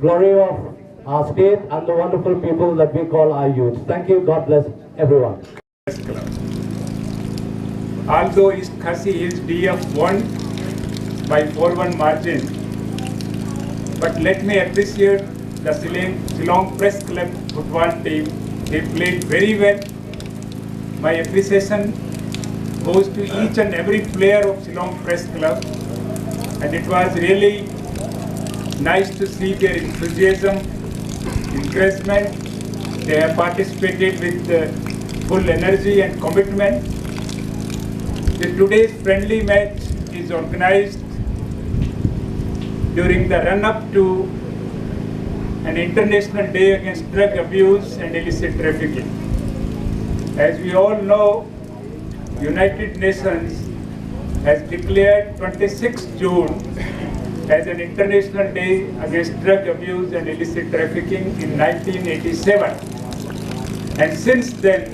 glory of our state and the wonderful people that we call our youth. Thank you. God bless everyone. Although East Khasi Hills DF won by 4-1 margin, but let me appreciate the Shillong Press Club football team. They played very well. My appreciation goes to each and every player of Shillong Press Club, and it was really nice to see their enthusiasm, encouragement. They have participated with full energy and commitment. Today's friendly match is organized during the run-up to an International Day Against Drug Abuse and Illicit Trafficking. As we all know, United Nations has declared 26 June as an International Day Against Drug Abuse and Illicit Trafficking in 1987. And since then,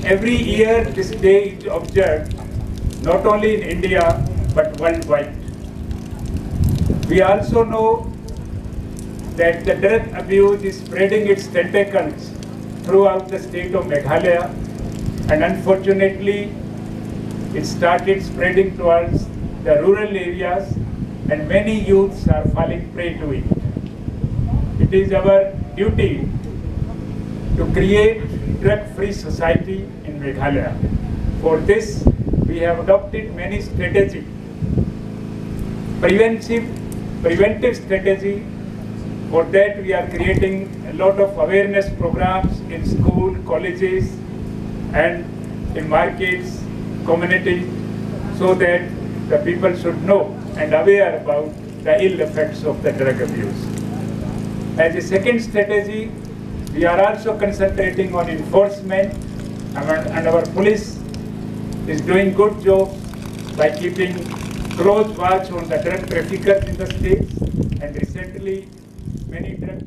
every year this day is observed not only in India but worldwide. We also know that the drug abuse is spreading its tentacles throughout the state of Meghalaya, and unfortunately it started spreading towards the rural areas, and many youths are falling prey to it. It is our duty to create drug-free society in Meghalaya. For this, we have adopted many strategies. Preventive strategy. For that, we are creating a lot of awareness programs in school, colleges, and in markets, community, so that the people should know and aware about the ill effects of the drug abuse. As a second strategy, we are also concentrating on enforcement, and our police is doing good job by keeping close watch on the drug traffickers in the states, and recently many drug